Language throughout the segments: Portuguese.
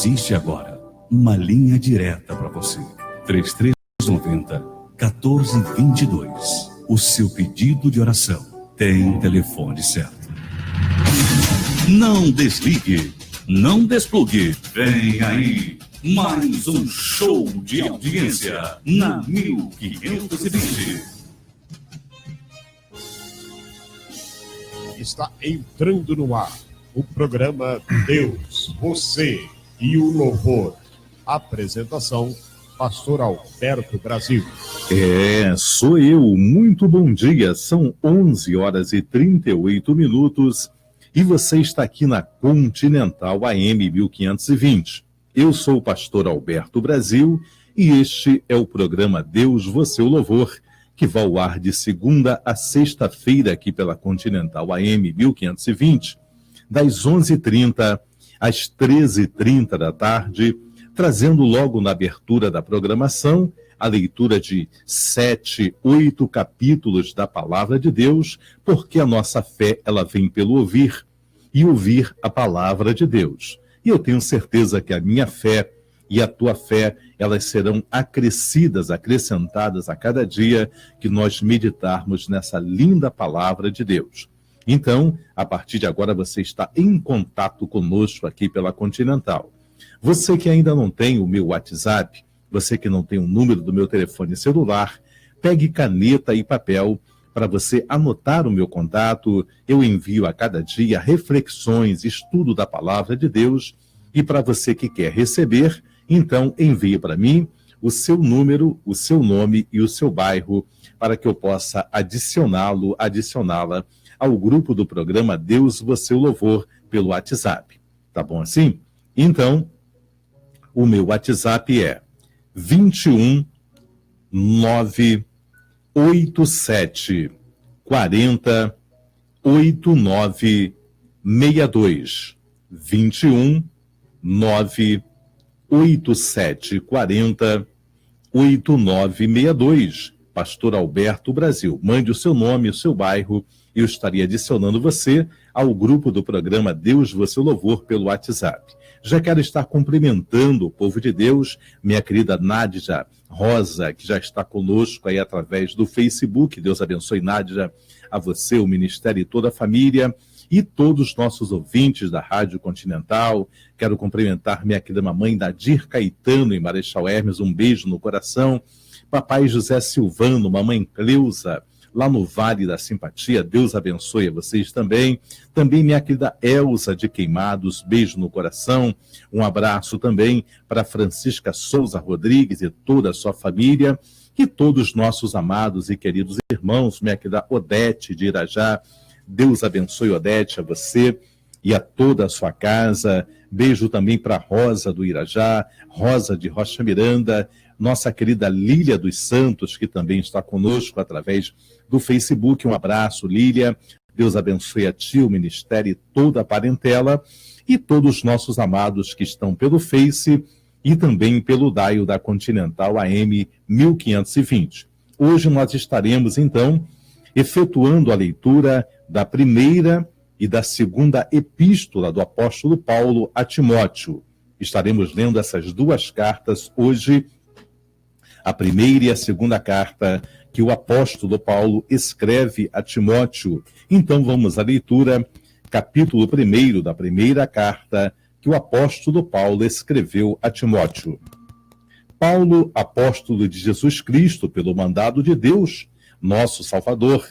Existe agora uma linha direta para você. 3390-1422. O seu pedido de oração tem o telefone certo. Não desligue, não desplugue. Vem aí mais um show de audiência na 1520. Está entrando no ar o programa Deus, Você e o Louvor. Apresentação, Pastor Alberto Brasil. Sou eu. Muito bom dia. São 11h38 e você está aqui na Continental AM 1520. Eu sou o Pastor Alberto Brasil e este é o programa Deus, Você e o Louvor, que vai ao ar de segunda a sexta-feira aqui pela Continental AM 1520, das 11h30 às 13h30 da tarde, trazendo logo na abertura da programação a leitura de 7, 8 capítulos da Palavra de Deus, porque a nossa fé ela vem pelo ouvir, e ouvir a Palavra de Deus. E eu tenho certeza que a minha fé e a tua fé, elas serão acrescentadas a cada dia que nós meditarmos nessa linda Palavra de Deus. Então, a partir de agora, você está em contato conosco aqui pela Continental. Você que ainda não tem o meu WhatsApp, você que não tem o número do meu telefone celular, pegue caneta e papel para você anotar o meu contato. Eu envio a cada dia reflexões, estudo da Palavra de Deus. E para você que quer receber, então envie para mim o seu número, o seu nome e o seu bairro, para que eu possa adicioná-la ao grupo do programa Deus, Você e o Louvor pelo WhatsApp. Tá bom assim? Então, o meu WhatsApp é 21 987 40 89 62. 21 98740 8962. Pastor Alberto Brasil. Mande o seu nome, o seu bairro, e eu estaria adicionando você ao grupo do programa Deus, Você e o Louvor pelo WhatsApp. Já quero estar cumprimentando o povo de Deus, minha querida Nádia Rosa, que já está conosco aí através do Facebook. Deus abençoe, Nádia, a você, o ministério e toda a família. E todos os nossos ouvintes da Rádio Continental. Quero cumprimentar minha querida mamãe Nadir Caetano, em Marechal Hermes, um beijo no coração. Papai José Silvano, mamãe Cleusa, lá no Vale da Simpatia, Deus abençoe a vocês também. Também minha querida Elza de Queimados, beijo no coração. Um abraço também para Francisca Souza Rodrigues e toda a sua família. E todos os nossos amados e queridos irmãos, minha querida Odete de Irajá, Deus abençoe, Odete, a você e a toda a sua casa. Beijo também para Rosa do Irajá, Rosa de Rocha Miranda, nossa querida Lília dos Santos, que também está conosco através do Facebook. Um abraço, Lília. Deus abençoe a ti, o ministério e toda a parentela. E todos os nossos amados que estão pelo Face e também pelo dial da Continental AM 1520. Hoje nós estaremos, então, efetuando a leitura da primeira e da segunda epístola do apóstolo Paulo a Timóteo. Estaremos lendo essas duas cartas hoje, a primeira e a segunda carta que o apóstolo Paulo escreve a Timóteo. Então vamos à leitura, capítulo 1 da primeira carta que o apóstolo Paulo escreveu a Timóteo. Paulo, apóstolo de Jesus Cristo, pelo mandado de Deus, nosso Salvador,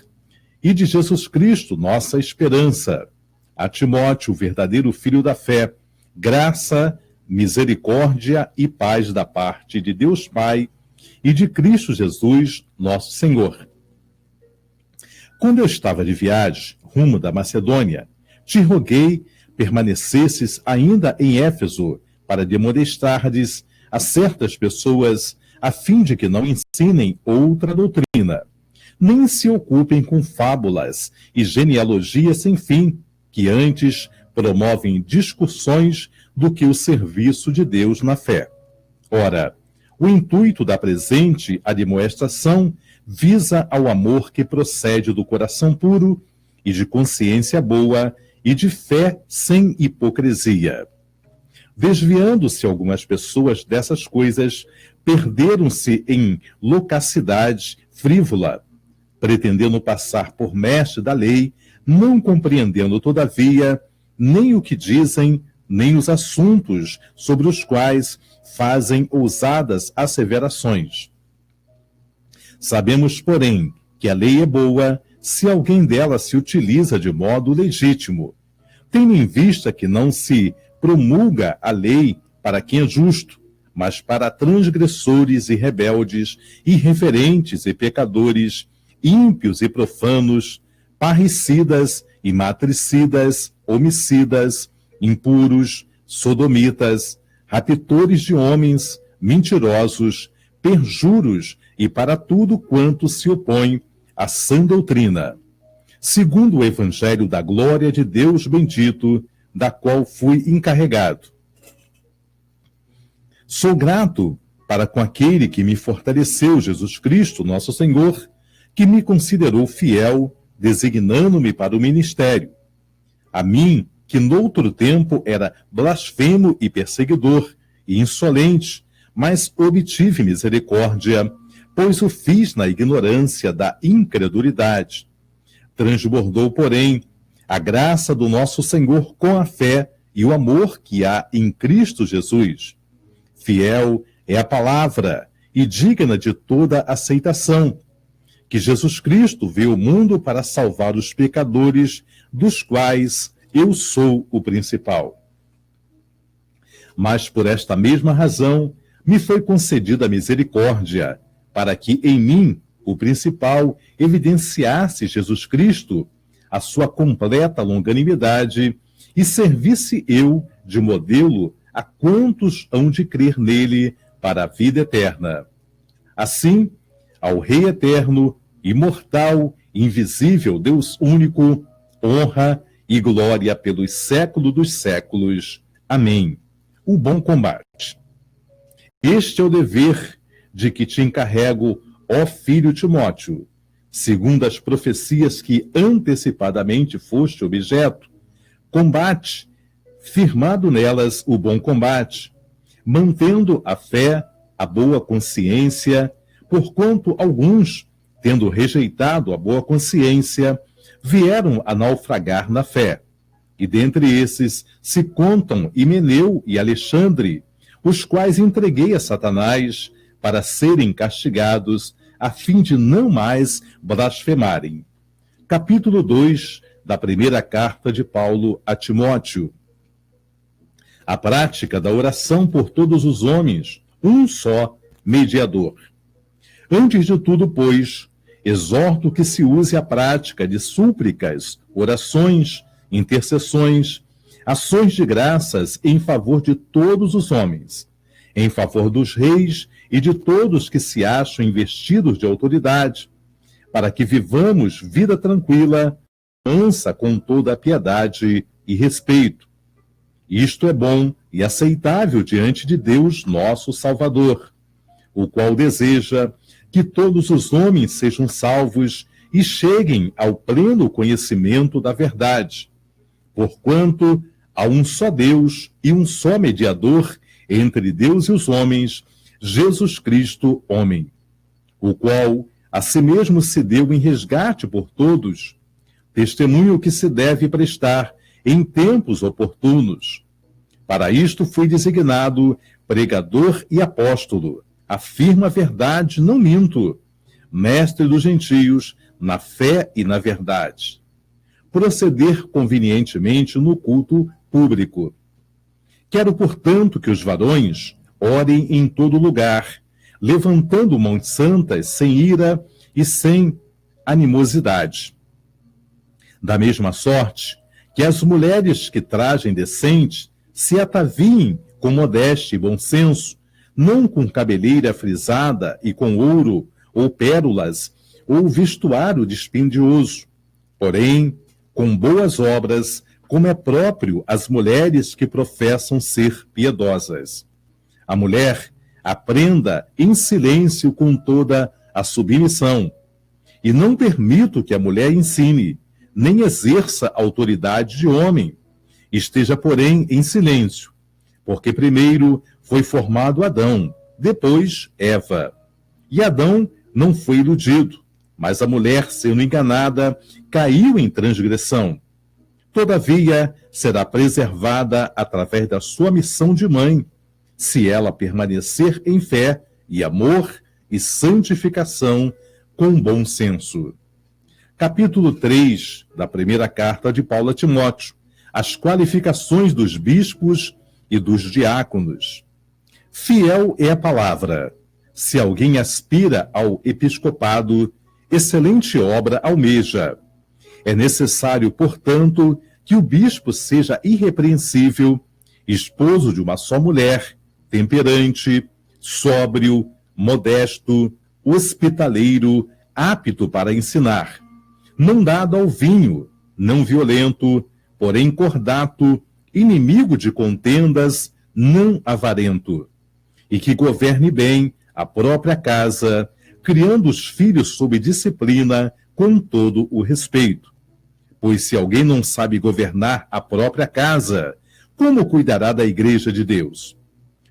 e de Jesus Cristo, nossa esperança. A Timóteo, o verdadeiro filho da fé, graça, misericórdia e paz da parte de Deus Pai e de Cristo Jesus, nosso Senhor. Quando eu estava de viagem, rumo da Macedônia, te roguei permanecesses ainda em Éfeso, para demonstrardes a certas pessoas, a fim de que não ensinem outra doutrina, nem se ocupem com fábulas e genealogias sem fim, que antes promovem discussões do que o serviço de Deus na fé. Ora, o intuito da presente admoestação visa ao amor que procede do coração puro e de consciência boa e de fé sem hipocrisia. Desviando-se algumas pessoas dessas coisas, perderam-se em loquacidade frívola, pretendendo passar por mestre da lei, não compreendendo, todavia, nem o que dizem, nem os assuntos sobre os quais fazem ousadas asseverações. Sabemos, porém, que a lei é boa se alguém dela se utiliza de modo legítimo, tendo em vista que não se promulga a lei para quem é justo, mas para transgressores e rebeldes, irreverentes e pecadores, ímpios e profanos, parricidas e matricidas, homicidas, impuros, sodomitas, raptores de homens, mentirosos, perjuros e para tudo quanto se opõe à sã doutrina, segundo o evangelho da glória de Deus bendito, da qual fui encarregado. Sou grato para com aquele que me fortaleceu, Jesus Cristo, nosso Senhor, que me considerou fiel, designando-me para o ministério. A mim, que noutro tempo era blasfemo e perseguidor, e insolente, mas obtive misericórdia, pois o fiz na ignorância da incredulidade. Transbordou, porém, a graça do nosso Senhor com a fé e o amor que há em Cristo Jesus. Fiel é a palavra e digna de toda aceitação, que Jesus Cristo veio ao mundo para salvar os pecadores, dos quais eu sou o principal. Mas por esta mesma razão me foi concedida a misericórdia, para que em mim, o principal, evidenciasse Jesus Cristo, a sua completa longanimidade, e servisse eu de modelo a quantos hão de crer nele para a vida eterna. Assim, ao Rei eterno, imortal, invisível, Deus único, honra e glória pelos séculos dos séculos. Amém. O bom combate. Este é o dever de que te encarrego, ó filho Timóteo, segundo as profecias que antecipadamente foste objeto. Combate, firmado nelas o bom combate, mantendo a fé, a boa consciência, porquanto alguns, tendo rejeitado a boa consciência, vieram a naufragar na fé. E dentre esses se contam Himeneu e Alexandre, os quais entreguei a Satanás para serem castigados, a fim de não mais blasfemarem. Capítulo 2 da primeira carta de Paulo a Timóteo. A prática da oração por todos os homens, um só mediador. Antes de tudo, pois, exorto que se use a prática de súplicas, orações, intercessões, ações de graças em favor de todos os homens, em favor dos reis e de todos que se acham investidos de autoridade, para que vivamos vida tranquila, mansa com toda a piedade e respeito. Isto é bom e aceitável diante de Deus, nosso Salvador, o qual deseja que todos os homens sejam salvos e cheguem ao pleno conhecimento da verdade, porquanto há um só Deus e um só mediador entre Deus e os homens, Jesus Cristo, homem, o qual a si mesmo se deu em resgate por todos, testemunho que se deve prestar em tempos oportunos. Para isto fui designado pregador e apóstolo, afirmo a verdade, não minto, mestre dos gentios, na fé e na verdade. Proceder convenientemente no culto público. Quero, portanto, que os varões orem em todo lugar, levantando mãos santas, sem ira e sem animosidade. Da mesma sorte, que as mulheres que tragem decente se ataviem com modéstia e bom senso, não com cabeleira frisada e com ouro, ou pérolas, ou vestuário dispendioso, porém, com boas obras, como é próprio às mulheres que professam ser piedosas. A mulher aprenda em silêncio com toda a submissão, e não permito que a mulher ensine, nem exerça autoridade de homem. Esteja, porém, em silêncio, Porque primeiro foi formado Adão, depois Eva. E Adão não foi iludido, mas a mulher, sendo enganada, caiu em transgressão. Todavia, será preservada através da sua missão de mãe, se ela permanecer em fé e amor e santificação com bom senso. Capítulo 3 da primeira carta de Paulo a Timóteo. As qualificações dos bispos e dos diáconos. Fiel é a palavra. Se alguém aspira ao episcopado, excelente obra almeja. É necessário, portanto, que o bispo seja irrepreensível, esposo de uma só mulher, temperante, sóbrio, modesto, hospitaleiro, apto para ensinar, não dado ao vinho, não violento, porém cordato, inimigo de contendas, não avarento, e que governe bem a própria casa, criando os filhos sob disciplina, com todo o respeito. Pois se alguém não sabe governar a própria casa, como cuidará da igreja de Deus?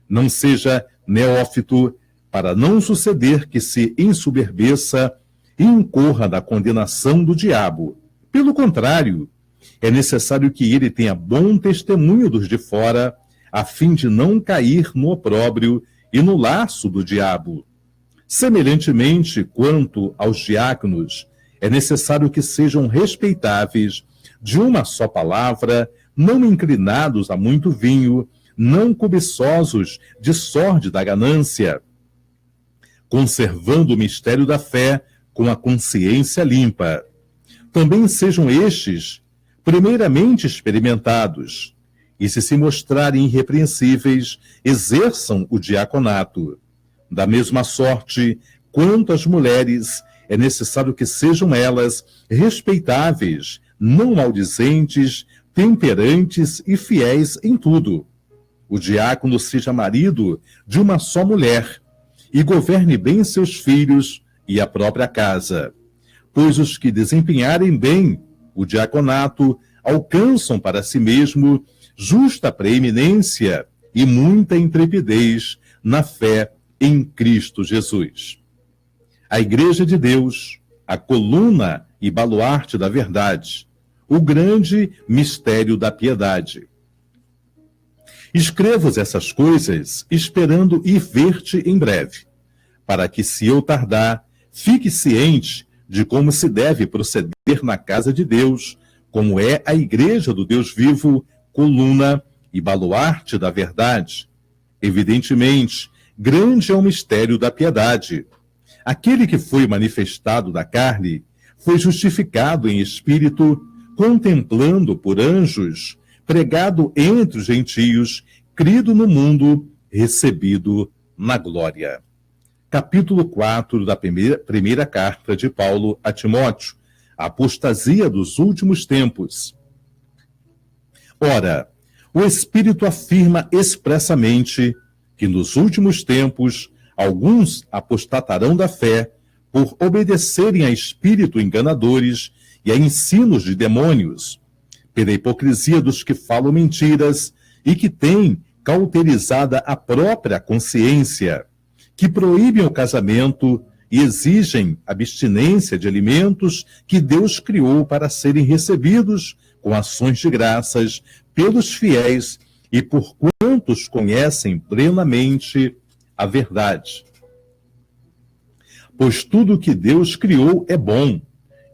Não seja neófito, para não suceder que se ensoberbeça e incorra na condenação do diabo. Pelo contrário, é necessário que ele tenha bom testemunho dos de fora, a fim de não cair no opróbrio e no laço do diabo. Semelhantemente, quanto aos diáconos, é necessário que sejam respeitáveis, de uma só palavra, não inclinados a muito vinho, não cobiçosos de sórdida ganância, conservando o mistério da fé com a consciência limpa. Também sejam estes, primeiramente experimentados, e se mostrarem irrepreensíveis, exerçam o diaconato. Da mesma sorte, quanto às mulheres, é necessário que sejam elas respeitáveis, não maldizentes, temperantes e fiéis em tudo. O diácono seja marido de uma só mulher e governe bem seus filhos e a própria casa. Pois os que desempenharem bem o diaconato alcançam para si mesmo justa preeminência e muita intrepidez na fé em Cristo Jesus. A Igreja de Deus, a coluna e baluarte da verdade, o grande mistério da piedade. Escrevo essas coisas esperando ir ver-te em breve, para que, se eu tardar, fique ciente de como se deve proceder na casa de Deus, como é a Igreja do Deus vivo, coluna e baluarte da verdade. Evidentemente, grande é o mistério da piedade. Aquele que foi manifestado da carne foi justificado em espírito, contemplando por anjos, pregado entre os gentios, crido no mundo, recebido na glória. Capítulo 4 da primeira carta de Paulo a Timóteo, a apostasia dos últimos tempos. Ora, o Espírito afirma expressamente que nos últimos tempos alguns apostatarão da fé por obedecerem a espírito enganadores e a ensinos de demônios, pela hipocrisia dos que falam mentiras e que têm cauterizada a própria consciência, que proíbem o casamento e exigem abstinência de alimentos que Deus criou para serem recebidos com ações de graças pelos fiéis e por quantos conhecem plenamente a verdade. Pois tudo que Deus criou é bom,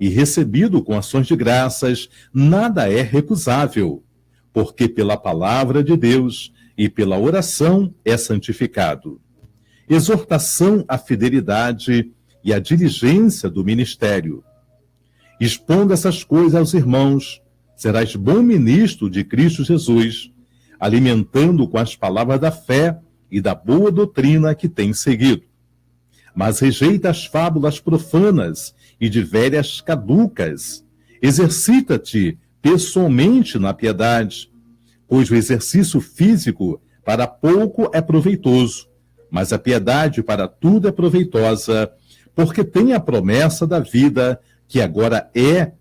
e recebido com ações de graças, nada é recusável, porque pela palavra de Deus e pela oração é santificado. Exortação à fidelidade e à diligência do ministério. Expondo essas coisas aos irmãos, serás bom ministro de Cristo Jesus, alimentando com as palavras da fé e da boa doutrina que tens seguido. Mas rejeita as fábulas profanas e de velhas caducas. Exercita-te pessoalmente na piedade, pois o exercício físico para pouco é proveitoso, mas a piedade para tudo é proveitosa, porque tem a promessa da vida que agora é,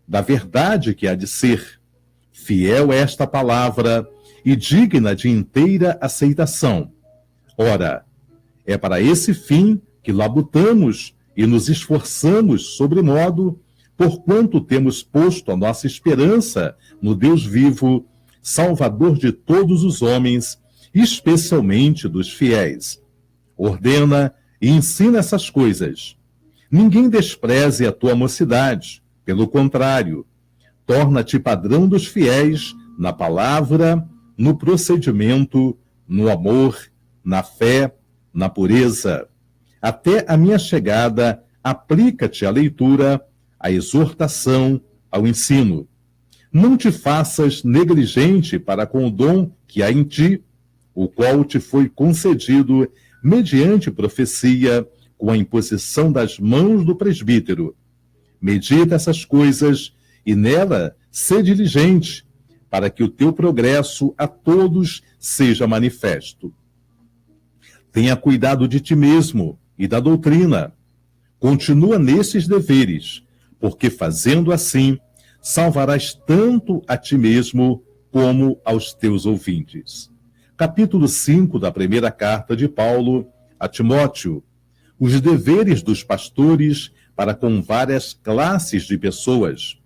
da verdade que há de ser. Fiel é esta palavra, e digna de inteira aceitação. Ora, é para esse fim que labutamos e nos esforçamos sobremodo, porquanto temos posto a nossa esperança no Deus vivo, Salvador de todos os homens, especialmente dos fiéis. Ordena e ensina essas coisas. Ninguém despreze a tua mocidade, pelo contrário, torna-te padrão dos fiéis na palavra, no procedimento, no amor, na fé, na pureza. Até a minha chegada, aplica-te à leitura, à exortação, ao ensino. Não te faças negligente para com o dom que há em ti, o qual te foi concedido mediante profecia, com a imposição das mãos do presbítero. Medita essas coisas e nela sê diligente, para que o teu progresso a todos seja manifesto. Tenha cuidado de ti mesmo e da doutrina. Continua nesses deveres, porque fazendo assim, salvarás tanto a ti mesmo como aos teus ouvintes. Capítulo 5 da primeira carta de Paulo a Timóteo. Os deveres dos pastores para com várias classes de pessoas.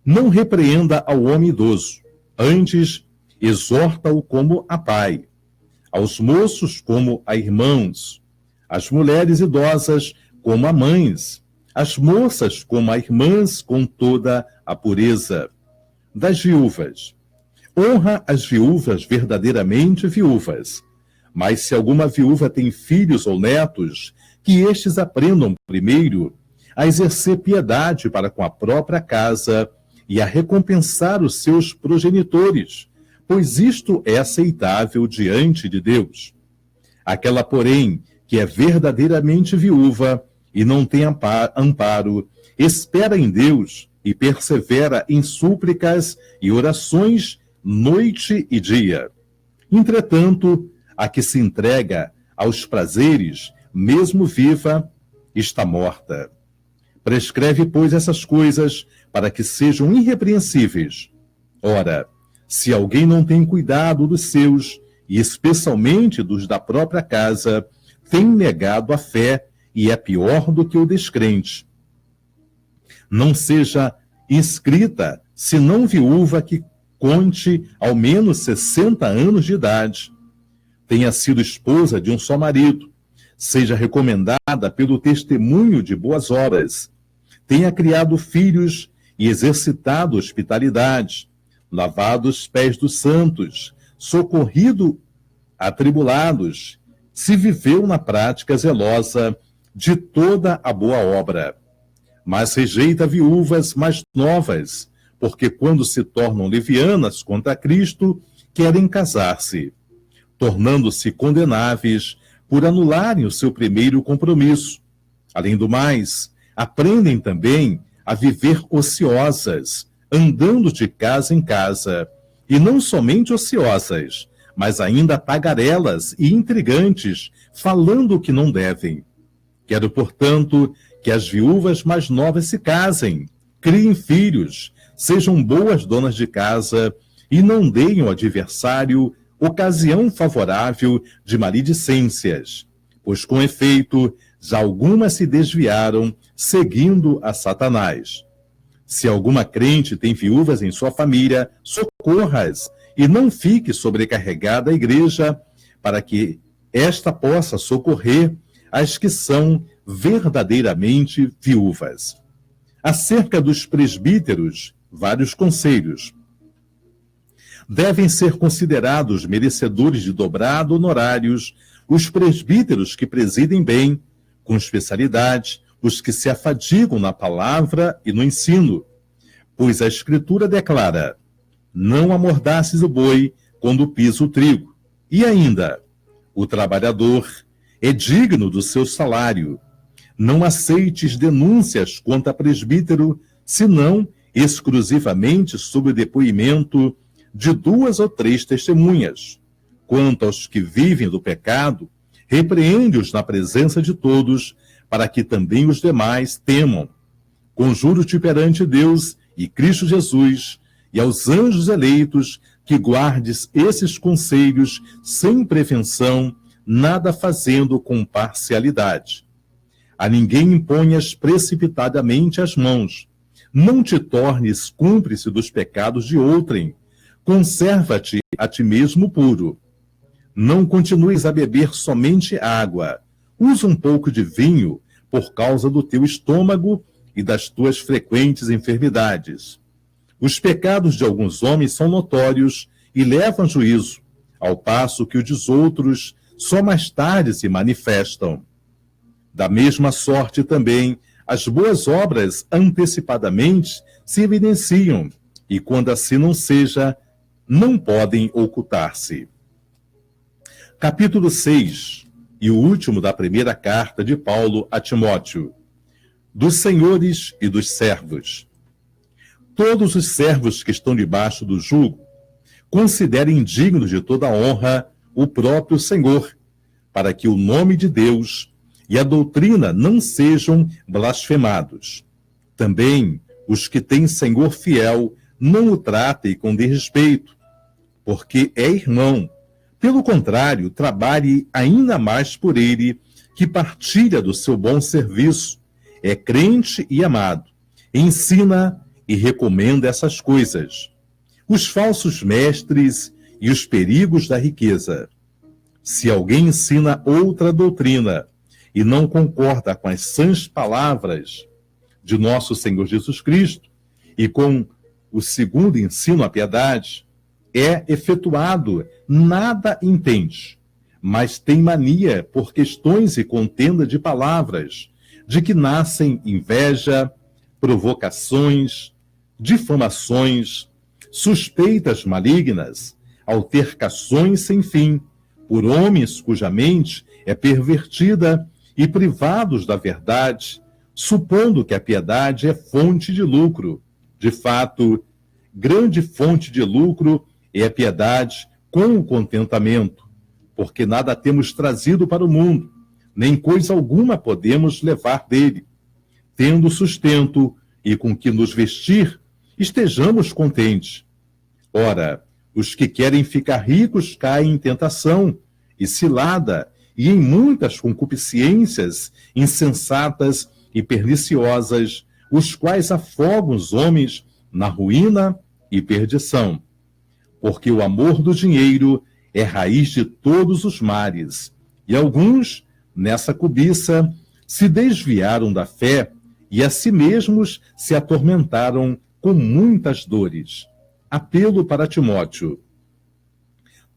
Não repreenda ao homem idoso, antes exorta-o como a pai, aos moços como a irmãos, as mulheres idosas como a mães, as moças como a irmãs com toda a pureza. Das viúvas. Honra as viúvas verdadeiramente viúvas, mas se alguma viúva tem filhos ou netos, que estes aprendam primeiro a exercer piedade para com a própria casa e a recompensar os seus progenitores, pois isto é aceitável diante de Deus. Aquela, porém, que é verdadeiramente viúva e não tem amparo, espera em Deus e persevera em súplicas e orações noite e dia. Entretanto, a que se entrega aos prazeres, mesmo viva, está morta. Prescreve, pois, essas coisas para que sejam irrepreensíveis. Ora, se alguém não tem cuidado dos seus, e especialmente dos da própria casa, tem negado a fé e é pior do que o descrente. Não seja inscrita, senão viúva que conte ao menos 60 anos de idade, tenha sido esposa de um só marido, seja recomendada pelo testemunho de boas obras, tenha criado filhos e exercitado hospitalidade, lavado os pés dos santos, socorrido atribulados, se viveu na prática zelosa de toda a boa obra. Mas rejeita viúvas mais novas, porque quando se tornam levianas contra Cristo, querem casar-se, tornando-se condenáveis por anularem o seu primeiro compromisso. Além do mais, aprendem também a viver ociosas, andando de casa em casa, e não somente ociosas, mas ainda tagarelas e intrigantes, falando o que não devem. Quero, portanto, que as viúvas mais novas se casem, criem filhos, sejam boas donas de casa e não deem ao adversário ocasião favorável de maledicências, pois, com efeito, já algumas se desviaram, seguindo a Satanás. Se alguma crente tem viúvas em sua família, socorra-as e não fique sobrecarregada a igreja, para que esta possa socorrer as que são verdadeiramente viúvas. Acerca dos presbíteros, vários conselhos. Devem ser considerados merecedores de dobrado honorários os presbíteros que presidem bem, com especialidade, os que se afadigam na palavra e no ensino. Pois a Escritura declara: não amordaces o boi quando pisa o trigo. E ainda, o trabalhador é digno do seu salário. Não aceites denúncias contra presbítero, senão exclusivamente sob o depoimento de 2 ou 3 testemunhas. Quanto aos que vivem do pecado, repreende-os na presença de todos, para que também os demais temam. Conjuro-te perante Deus e Cristo Jesus, e aos anjos eleitos, que guardes esses conselhos sem prevenção, nada fazendo com parcialidade. A ninguém imponhas precipitadamente as mãos. Não te tornes cúmplice dos pecados de outrem. Conserva-te a ti mesmo puro. Não continues a beber somente água. Usa um pouco de vinho por causa do teu estômago e das tuas frequentes enfermidades. Os pecados de alguns homens são notórios e levam juízo, ao passo que os dos outros só mais tarde se manifestam. Da mesma sorte também, as boas obras antecipadamente se evidenciam, e quando assim não seja, não podem ocultar-se. Capítulo 6, e o último da primeira carta de Paulo a Timóteo. Dos senhores e dos servos. Todos os servos que estão debaixo do jugo, considerem dignos de toda honra o próprio Senhor, para que o nome de Deus e a doutrina não sejam blasfemados. Também os que têm Senhor fiel não o tratem com desrespeito, porque é irmão. Pelo contrário, trabalhe ainda mais por ele, que partilha do seu bom serviço, é crente e amado, ensina e recomenda essas coisas. Os falsos mestres e os perigos da riqueza. Se alguém ensina outra doutrina e não concorda com as sãs palavras de nosso Senhor Jesus Cristo e com o segundo ensino, a piedade, é efetuado, nada entende, mas tem mania por questões e contenda de palavras, de que nascem inveja, provocações, difamações, suspeitas malignas, altercações sem fim, por homens cuja mente é pervertida e privados da verdade, supondo que a piedade é fonte de lucro. De fato, grande fonte de lucro é a piedade com o contentamento, porque nada temos trazido para o mundo, nem coisa alguma podemos levar dele. Tendo sustento e com que nos vestir, estejamos contentes. Ora, os que querem ficar ricos caem em tentação e cilada e em muitas concupiscências insensatas e perniciosas, os quais afogam os homens na ruína e perdição. Porque o amor do dinheiro é raiz de todos os males, e alguns, nessa cobiça, se desviaram da fé e a si mesmos se atormentaram com muitas dores. Apelo para Timóteo.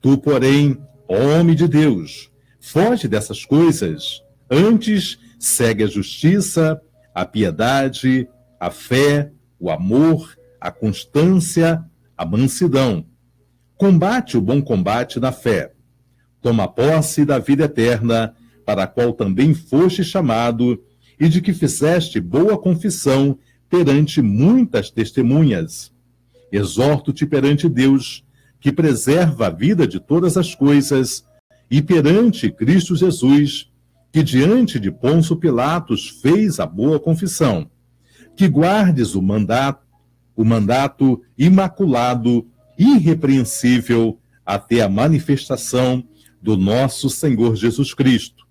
Tu, porém, homem de Deus, foge dessas coisas, antes segue a justiça, a piedade, a fé, o amor, a constância, a mansidão. Combate o bom combate na fé. Toma posse da vida eterna, para a qual também foste chamado, e de que fizeste boa confissão perante muitas testemunhas. Exorto-te perante Deus, que preserva a vida de todas as coisas, e perante Cristo Jesus, que diante de Pôncio Pilatos fez a boa confissão, que guardes o mandato imaculado, irrepreensível, até a manifestação do nosso Senhor Jesus Cristo,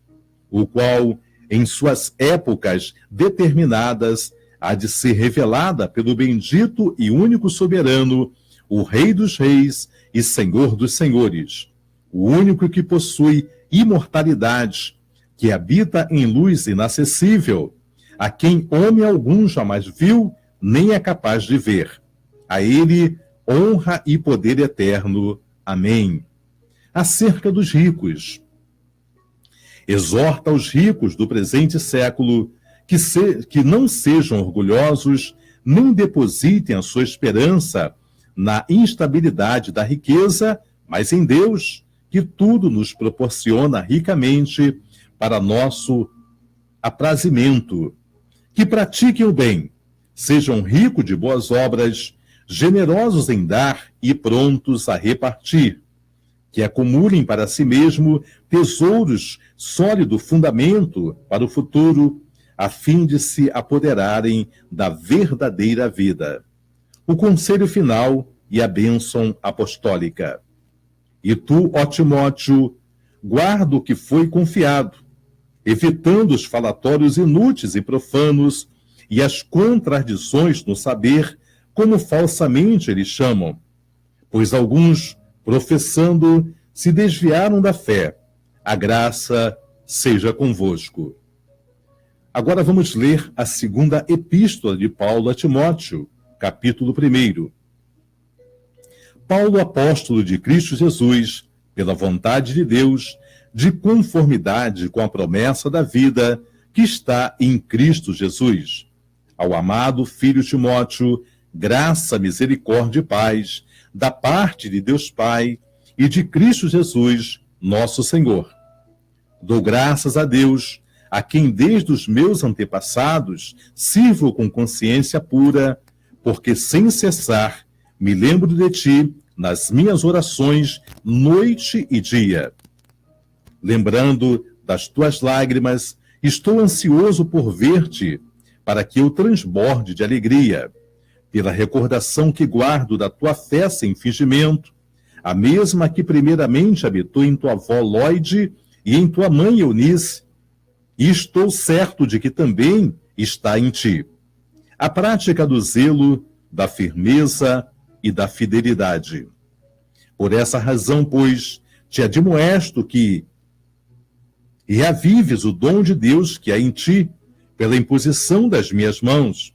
o qual, em suas épocas determinadas, há de ser revelada pelo bendito e único soberano, o Rei dos Reis e Senhor dos Senhores, o único que possui imortalidade, que habita em luz inacessível, a quem homem algum jamais viu, nem é capaz de ver. A ele, honra e poder eterno. Amém. Acerca dos ricos. Exorta os ricos do presente século que não sejam orgulhosos, nem depositem a sua esperança na instabilidade da riqueza, mas em Deus, que tudo nos proporciona ricamente para nosso aprazimento. Que pratiquem o bem, sejam ricos de boas obras, generosos em dar e prontos a repartir. Que acumulem para si mesmo tesouros, sólido fundamento para o futuro, a fim de se apoderarem da verdadeira vida. O conselho final e a bênção apostólica. E tu, ó Timóteo, guarda o que foi confiado, evitando os falatórios inúteis e profanos e as contradições no saber, como falsamente eles chamam. Pois alguns, professando, se desviaram da fé. A graça seja convosco. Agora vamos ler a segunda epístola de Paulo a Timóteo, capítulo 1. Paulo, apóstolo de Cristo Jesus, pela vontade de Deus, de conformidade com a promessa da vida que está em Cristo Jesus. Ao amado filho Timóteo, graça, misericórdia e paz, da parte de Deus Pai e de Cristo Jesus, nosso Senhor. Dou graças a Deus, a quem desde os meus antepassados sirvo com consciência pura, porque sem cessar me lembro de ti nas minhas orações, noite e dia. Lembrando das tuas lágrimas, estou ansioso por ver-te, para que eu transborde de alegria, pela recordação que guardo da tua fé sem fingimento, a mesma que primeiramente habitou em tua avó Lóide e em tua mãe Eunice, e estou certo de que também está em ti. A prática do zelo, da firmeza e da fidelidade. Por essa razão, pois, te admoesto que reavives o dom de Deus que há em ti, pela imposição das minhas mãos,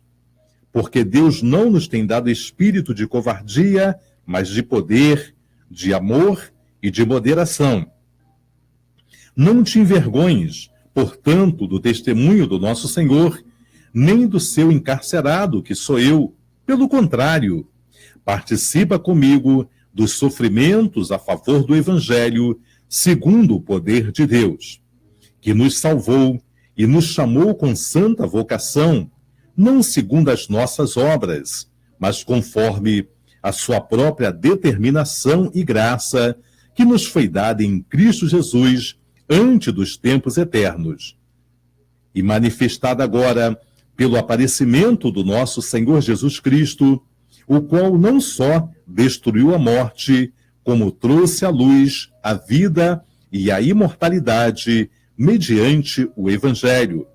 porque Deus não nos tem dado espírito de covardia, mas de poder, de amor e de moderação. Não te envergonhes, portanto, do testemunho do nosso Senhor, nem do seu encarcerado, que sou eu. Pelo contrário, participa comigo dos sofrimentos a favor do Evangelho, segundo o poder de Deus, que nos salvou e nos chamou com santa vocação, não segundo as nossas obras, mas conforme a sua própria determinação e graça, que nos foi dada em Cristo Jesus antes dos tempos eternos, e manifestada agora pelo aparecimento do nosso Senhor Jesus Cristo, o qual não só destruiu a morte, como trouxe à luz a vida e a imortalidade mediante o Evangelho,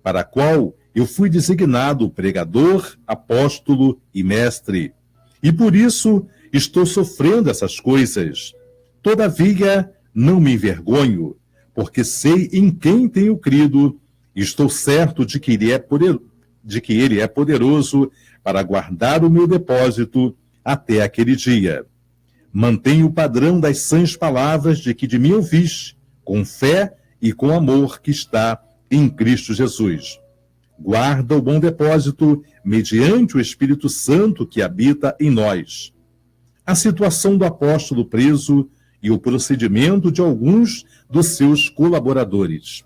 para a qual eu fui designado pregador, apóstolo e mestre. E por isso estou sofrendo essas coisas. Todavia, não me envergonho, porque sei em quem tenho crido, e estou certo de que Ele é poderoso para guardar o meu depósito até aquele dia. Mantenho o padrão das sãs palavras de que de mim ouviste, com fé e com amor que está em Cristo Jesus. Guarda o bom depósito mediante o Espírito Santo que habita em nós. A situação do apóstolo preso e o procedimento de alguns dos seus colaboradores.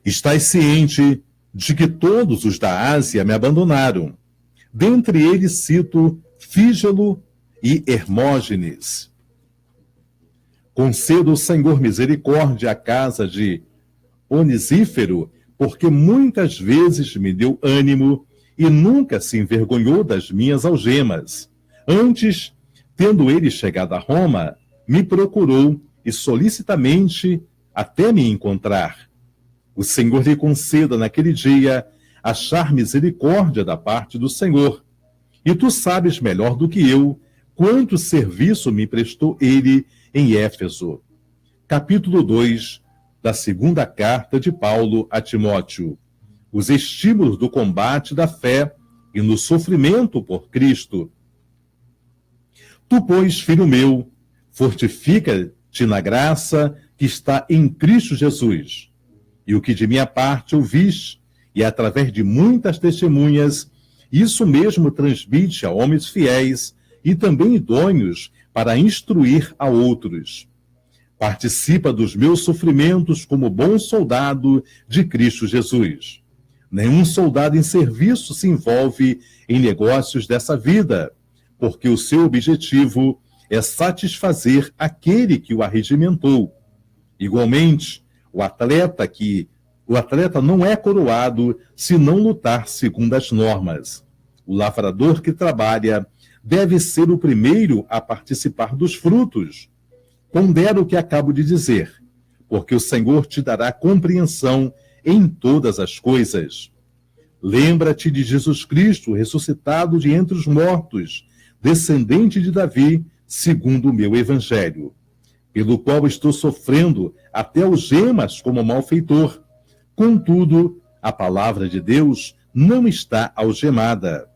Estás ciente de que todos os da Ásia me abandonaram. Dentre eles cito Fígelo e Hermógenes. Concedo, Senhor, misericórdia à casa de Onesífero, porque muitas vezes me deu ânimo e nunca se envergonhou das minhas algemas. Antes, tendo ele chegado a Roma, me procurou e solicitamente até me encontrar. O Senhor lhe conceda naquele dia achar misericórdia da parte do Senhor. E tu sabes melhor do que eu quanto serviço me prestou ele em Éfeso. Capítulo 2 da segunda carta de Paulo a Timóteo. Os estímulos do combate da fé e no sofrimento por Cristo. Tu, pois, filho meu, fortifica-te na graça que está em Cristo Jesus. E o que de minha parte ouviste, e através de muitas testemunhas, isso mesmo transmite a homens fiéis e também idôneos para instruir a outros. Participa dos meus sofrimentos como bom soldado de Cristo Jesus. Nenhum soldado em serviço se envolve em negócios dessa vida, porque o seu objetivo é satisfazer aquele que o arregimentou. Igualmente, o atleta não é coroado se não lutar segundo as normas. O lavrador que trabalha deve ser o primeiro a participar dos frutos. Pondera o que acabo de dizer, porque o Senhor te dará compreensão em todas as coisas. Lembra-te de Jesus Cristo, ressuscitado de entre os mortos, descendente de Davi, segundo o meu evangelho, pelo qual estou sofrendo até algemas como malfeitor. Contudo, a palavra de Deus não está algemada.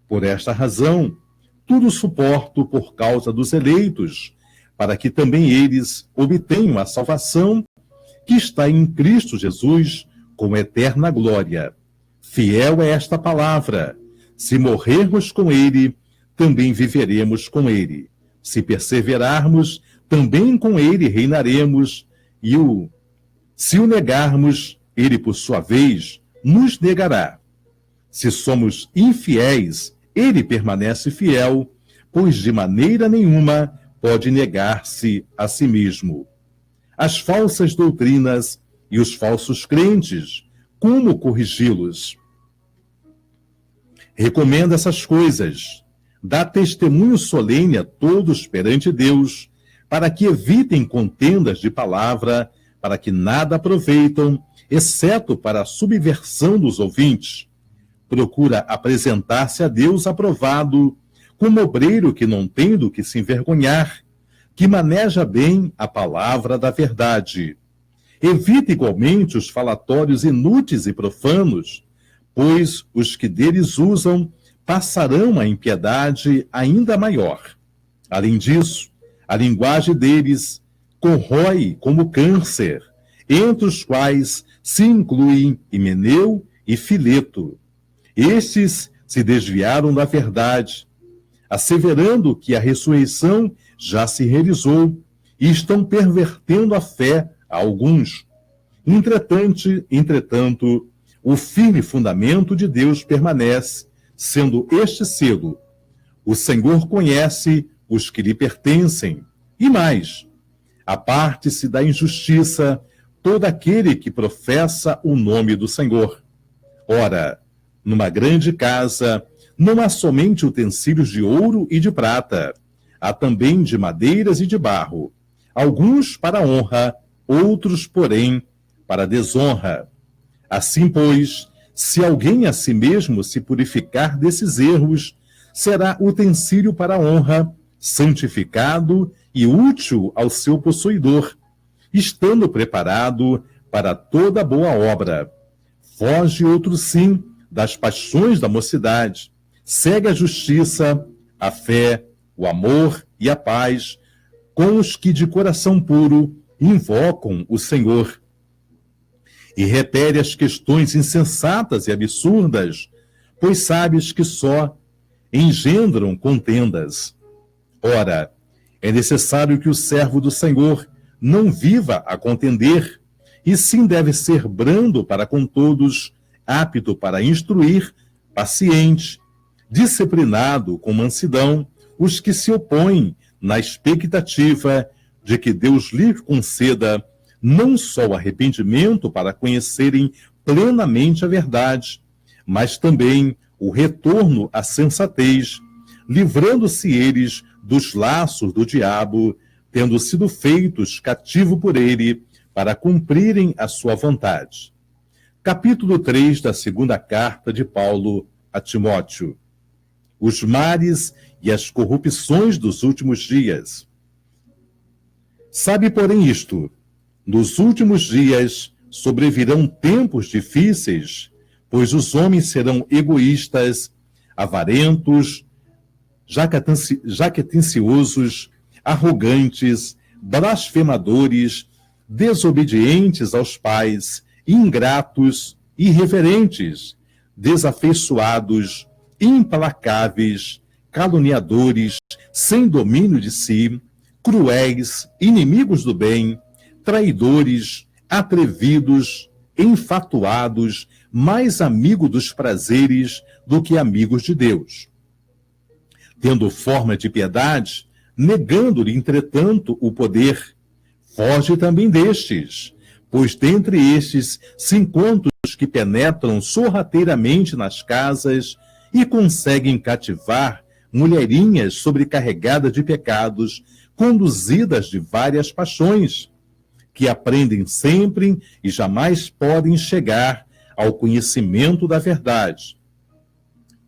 Por esta razão, tudo suporto por causa dos eleitos, para que também eles obtenham a salvação que está em Cristo Jesus com eterna glória. Fiel é esta palavra. Se morrermos com ele, também viveremos com ele. Se perseverarmos, também com ele reinaremos. Se o negarmos, ele, por sua vez, nos negará. Se somos infiéis, ele permanece fiel, pois de maneira nenhuma pode negar-se a si mesmo. As falsas doutrinas e os falsos crentes, como corrigi-los? Recomenda essas coisas. Dá testemunho solene a todos perante Deus, para que evitem contendas de palavra, para que nada aproveitam, exceto para a subversão dos ouvintes. Procura apresentar-se a Deus aprovado, como obreiro que não tem do que se envergonhar, que maneja bem a palavra da verdade. Evita igualmente os falatórios inúteis e profanos, pois os que deles usam passarão a impiedade ainda maior. Além disso, a linguagem deles corrói como câncer, entre os quais se incluem Himeneu e Fileto. Estes se desviaram da verdade, asseverando que a ressurreição já se realizou e estão pervertendo a fé a alguns. Entretanto, o firme fundamento de Deus permanece, sendo este selo: o Senhor conhece os que lhe pertencem. E mais, aparte-se da injustiça todo aquele que professa o nome do Senhor. Ora, numa grande casa não há somente utensílios de ouro e de prata, há também de madeiras e de barro, alguns para honra, outros, porém, para desonra. Assim, pois, se alguém a si mesmo se purificar desses erros, será utensílio para honra, santificado e útil ao seu possuidor, estando preparado para toda boa obra. Foge outro sim das paixões da mocidade, segue a justiça, a fé, o amor e a paz, com os que de coração puro invocam o Senhor. E repere as questões insensatas e absurdas, pois sabes que só engendram contendas. Ora, é necessário que o servo do Senhor não viva a contender, e sim deve ser brando para com todos, apto para instruir, paciente, disciplinado com mansidão, os que se opõem na expectativa de que Deus lhe conceda não só o arrependimento para conhecerem plenamente a verdade, mas também o retorno à sensatez, livrando-se eles dos laços do diabo, tendo sido feitos cativo por ele, para cumprirem a sua vontade. Capítulo 3 da segunda carta de Paulo a Timóteo. Os mares e as corrupções dos últimos dias. Sabe, porém, isto: nos últimos dias sobrevirão tempos difíceis, pois os homens serão egoístas, avarentos, jactanciosos, arrogantes, blasfemadores, desobedientes aos pais, ingratos, irreverentes, desafeiçoados, implacáveis, caluniadores, sem domínio de si, cruéis, inimigos do bem, traidores, atrevidos, enfatuados, mais amigos dos prazeres do que amigos de Deus. Tendo forma de piedade, negando-lhe, entretanto, o poder, foge também destes, pois dentre estes se encontram os que penetram sorrateiramente nas casas e conseguem cativar mulherinhas sobrecarregadas de pecados, conduzidas de várias paixões, que aprendem sempre e jamais podem chegar ao conhecimento da verdade.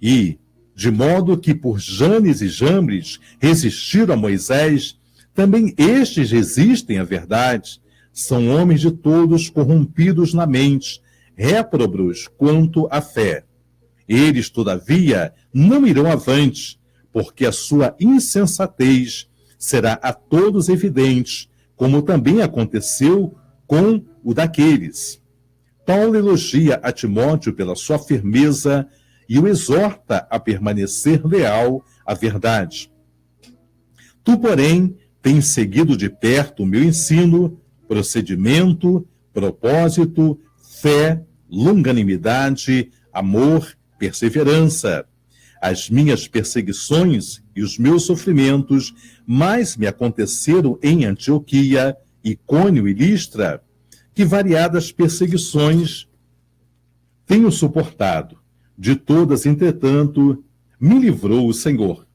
E, de modo que por Janes e Jambres resistiram a Moisés, também estes resistem à verdade. São homens de todos corrompidos na mente, réprobos quanto à fé. Eles, todavia, não irão avante, porque a sua insensatez será a todos evidente, como também aconteceu com o daqueles. Paulo elogia a Timóteo pela sua firmeza e o exorta a permanecer leal à verdade. Tu, porém, tens seguido de perto o meu ensino, procedimento, propósito, fé, longanimidade, amor, perseverança. As minhas perseguições e os meus sofrimentos mais me aconteceram em Antioquia, Icônio e Listra, que variadas perseguições tenho suportado. De todas, entretanto, me livrou o Senhor.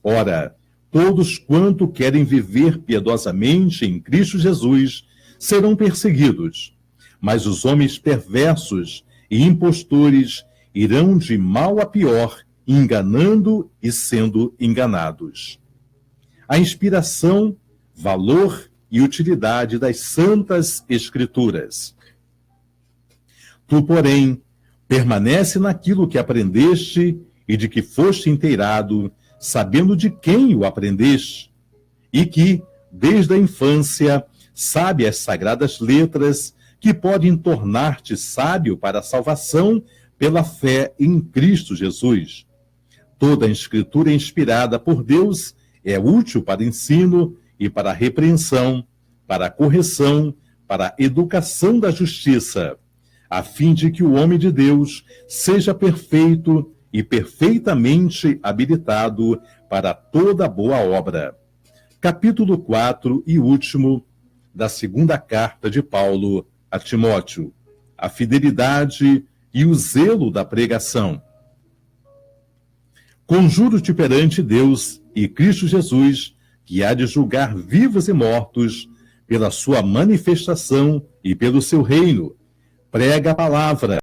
Ora, todos quanto querem viver piedosamente em Cristo Jesus serão perseguidos, mas os homens perversos e impostores irão de mal a pior, enganando e sendo enganados. A inspiração, valor e utilidade das Santas Escrituras. Tu, porém, permanece naquilo que aprendeste e de que foste inteirado, sabendo de quem o aprendeste, e que, desde a infância, sabe as sagradas letras que podem tornar-te sábio para a salvação pela fé em Cristo Jesus. Toda a Escritura inspirada por Deus é útil para ensino e para a repreensão, para a correção, para a educação da justiça, a fim de que o homem de Deus seja perfeito e perfeitamente habilitado para toda boa obra. Capítulo 4 e último da segunda carta de Paulo a Timóteo. A fidelidade e o zelo da pregação. Conjuro-te perante Deus e Cristo Jesus, que há de julgar vivos e mortos, pela sua manifestação e pelo seu reino. Prega a palavra,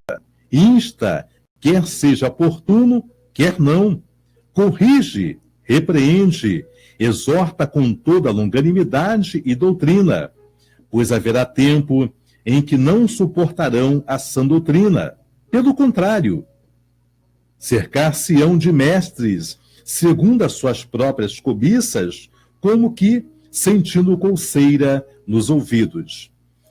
insta, quer seja oportuno, quer não. Corrige, repreende, exorta com toda longanimidade e doutrina, pois haverá tempo em que não suportarão a sã doutrina. Pelo contrário, cercar-se-ão de mestres, segundo as suas próprias cobiças, como que sentindo coceira nos ouvidos.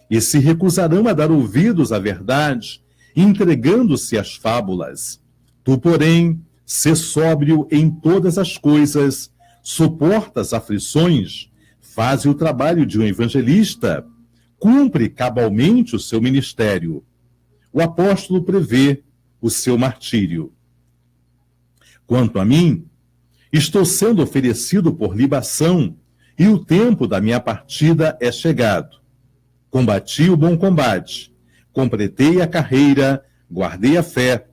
E se recusarão a dar ouvidos à verdade, entregando-se às fábulas. Tu, porém, sê sóbrio em todas as coisas, suporta as aflições, faze o trabalho de um evangelista, cumpre cabalmente o seu ministério. O apóstolo prevê o seu martírio. Quanto a mim, estou sendo oferecido por libação, e o tempo da minha partida é chegado. Combati o bom combate, completei a carreira, guardei a fé.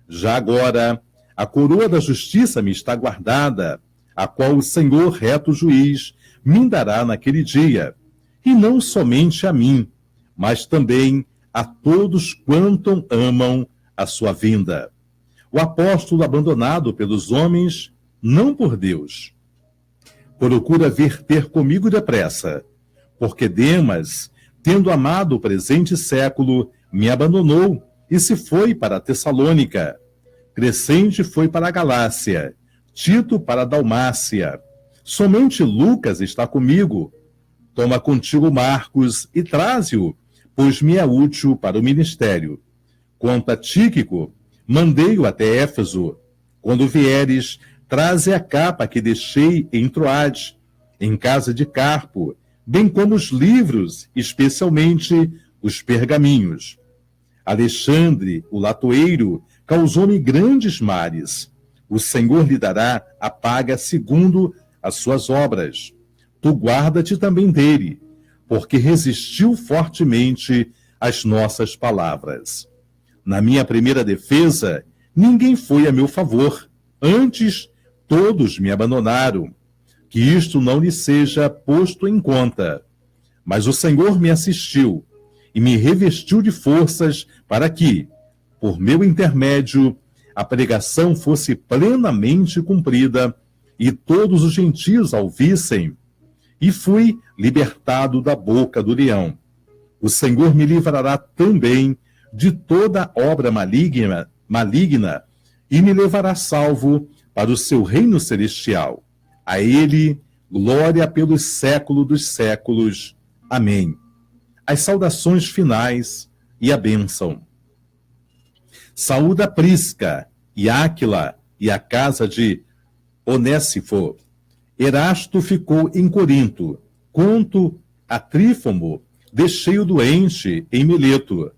Já agora, a coroa da justiça me está guardada, a qual o Senhor, reto juiz, me dará naquele dia, e não somente a mim, mas também a todos quanto amam a sua vinda. O apóstolo abandonado pelos homens, não por Deus. Procura vir ter comigo depressa, porque Demas, tendo amado o presente século, me abandonou e se foi para a Tessalônica. Crescente foi para a Galácia, Tito para a Dalmácia. Somente Lucas está comigo. Toma contigo Marcos e traze-o, pois me é útil para o ministério. Quanto a Tíquico, mandei-o até Éfeso. Quando vieres, traze a capa que deixei em Troade, em casa de Carpo, bem como os livros, especialmente os pergaminhos. Alexandre, o latoeiro, causou-me grandes males. O Senhor lhe dará a paga segundo as suas obras. Tu guarda-te também dele, porque resistiu fortemente às nossas palavras. Na minha primeira defesa, ninguém foi a meu favor. Antes, todos me abandonaram, que isto não lhe seja posto em conta. Mas o Senhor me assistiu e me revestiu de forças para que, por meu intermédio, a pregação fosse plenamente cumprida e todos os gentios a ouvissem. E fui libertado da boca do leão. O Senhor me livrará também de toda obra maligna e me levará salvo para o seu reino celestial. A ele, glória pelos séculos dos séculos. Amém. As saudações finais e a bênção. Saúda Prisca e Áquila e a casa de Onésifor. Erasto ficou em Corinto. Quanto a Trífomo, deixei-o doente em Mileto.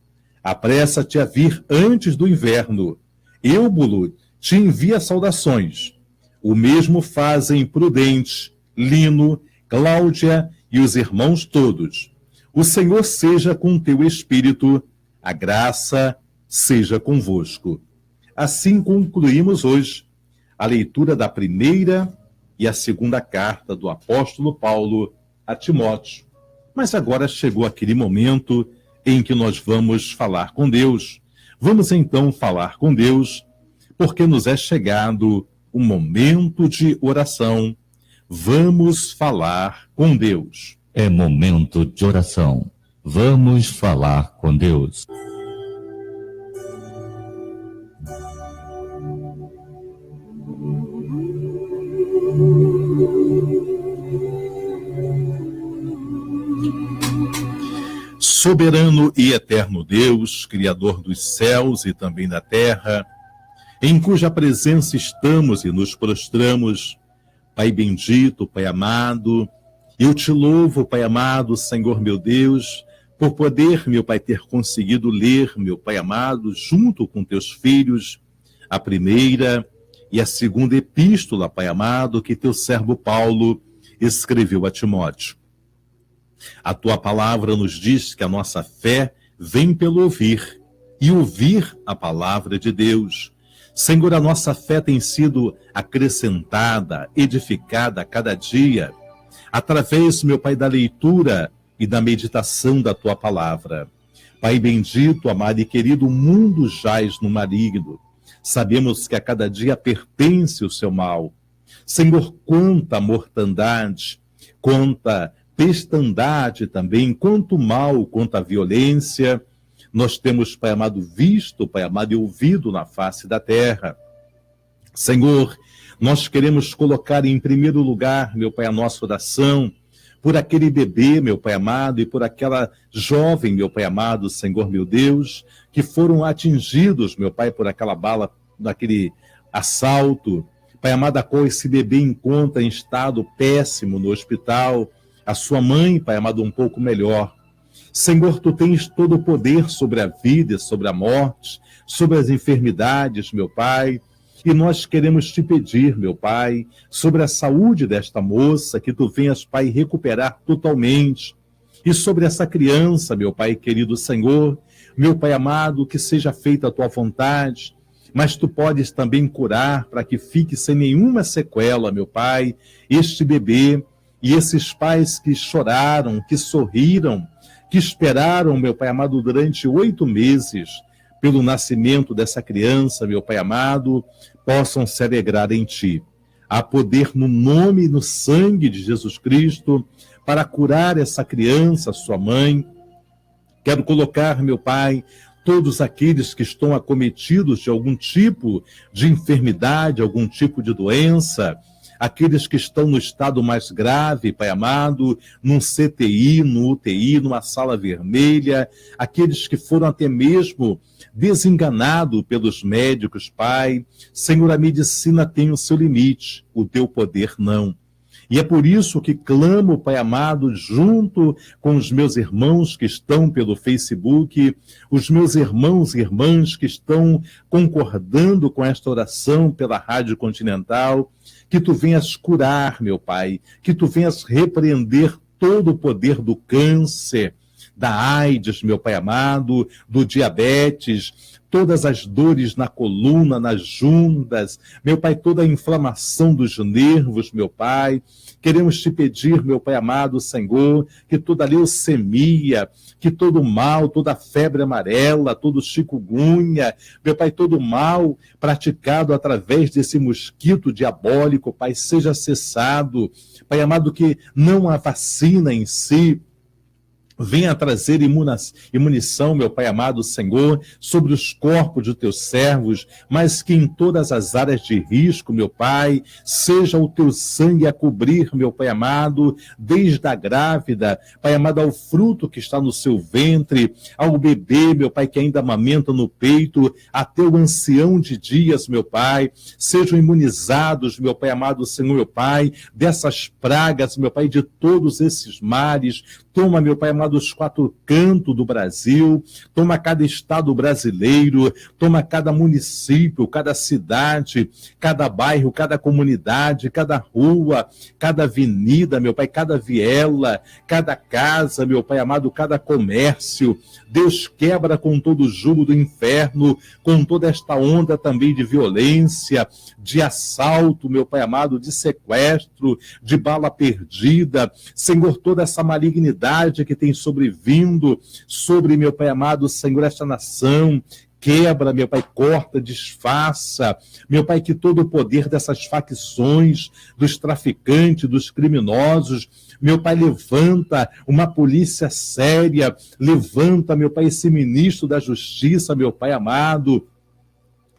Apressa-te a vir antes do inverno. Eúbulo te envia saudações. O mesmo fazem Prudente, Lino, Cláudia e os irmãos todos. O Senhor seja com teu espírito, a graça seja convosco. Assim concluímos hoje a leitura da primeira e a segunda carta do apóstolo Paulo a Timóteo. Mas agora chegou aquele momento em que nós vamos falar com Deus. Vamos então falar com Deus, porque nos é chegado o momento de oração. Vamos falar com Deus. É momento de oração. Vamos falar com Deus. Soberano e eterno Deus, Criador dos céus e também da terra, em cuja presença estamos e nos prostramos, Pai bendito, Pai amado, eu te louvo, Pai amado, Senhor meu Deus, por poder, meu Pai, ter conseguido ler, meu Pai amado, junto com teus filhos, a primeira e a segunda epístola, Pai amado, que teu servo Paulo escreveu a Timóteo. A tua palavra nos diz que a nossa fé vem pelo ouvir, e ouvir a palavra de Deus. Senhor, a nossa fé tem sido acrescentada, edificada a cada dia, através, meu Pai, da leitura e da meditação da tua palavra. Pai bendito, amado e querido, o mundo jaz no maligno. Sabemos que a cada dia pertence o seu mal. Senhor, quanta mortandade, quanta pestandade também, quanto mal, quanta violência, nós temos, Pai amado, visto, Pai amado, e ouvido na face da terra. Senhor, nós queremos colocar em primeiro lugar, meu Pai, a nossa oração, por aquele bebê, meu Pai amado, e por aquela jovem, meu Pai amado, Senhor, meu Deus, que foram atingidos, meu Pai, por aquela bala, daquele assalto, Pai amado, a qual esse bebê encontra em estado péssimo no hospital, a sua mãe, Pai amado, um pouco melhor. Senhor, tu tens todo o poder sobre a vida, sobre a morte, sobre as enfermidades, meu Pai, e nós queremos te pedir, meu Pai, sobre a saúde desta moça, que tu venhas, Pai, recuperar totalmente, e sobre essa criança, meu Pai querido Senhor, meu Pai amado, que seja feita a tua vontade, mas tu podes também curar para que fique sem nenhuma sequela, meu Pai, este bebê, e esses pais que choraram, que sorriram, que esperaram, meu Pai amado, durante 8 meses pelo nascimento dessa criança, meu Pai amado, possam se alegrar em Ti. Há poder no nome e no sangue de Jesus Cristo para curar essa criança, sua mãe. Quero colocar, meu Pai, todos aqueles que estão acometidos de algum tipo de enfermidade, algum tipo de doença, aqueles que estão no estado mais grave, Pai amado, num CTI, no UTI, numa sala vermelha, aqueles que foram até mesmo desenganados pelos médicos, Pai. Senhor, a medicina tem o seu limite, o teu poder não. E é por isso que clamo, Pai amado, junto com os meus irmãos que estão pelo Facebook, os meus irmãos e irmãs que estão concordando com esta oração pela Rádio Continental, que tu venhas curar, meu Pai, que tu venhas repreender todo o poder do câncer, da AIDS, meu Pai amado, do diabetes, todas as dores na coluna, nas juntas, meu Pai, toda a inflamação dos nervos, meu Pai. Queremos te pedir, meu Pai amado Senhor, que toda leucemia, que todo mal, toda febre amarela, todo chikungunya, meu Pai, todo mal praticado através desse mosquito diabólico, Pai, seja cessado. Pai amado, que não a vacina em si venha trazer imunição, meu Pai amado Senhor, sobre os corpos de teus servos, mas que em todas as áreas de risco, meu Pai, seja o teu sangue a cobrir, meu Pai amado, desde a grávida, Pai amado, ao fruto que está no seu ventre, ao bebê, meu Pai, que ainda amamenta no peito, até o ancião de dias, meu Pai, sejam imunizados, meu Pai amado Senhor, meu Pai, dessas pragas, meu Pai, de todos esses males. Toma, meu Pai amado, os 4 cantos do Brasil, toma cada estado brasileiro, toma cada município, cada cidade, cada bairro, cada comunidade, cada rua, cada avenida, meu Pai, cada viela, cada casa, meu Pai amado, cada comércio. Deus, quebra com todo o jugo do inferno, com toda esta onda também de violência, de assalto, meu Pai amado, de sequestro, de bala perdida. Senhor, toda essa malignidade que tem sobrevindo sobre, meu Pai amado, Senhor, esta nação, quebra, meu Pai, corta, desfaça, meu Pai, que todo o poder dessas facções, dos traficantes, dos criminosos, meu Pai, levanta uma polícia séria, levanta, meu Pai, esse ministro da Justiça, meu Pai amado,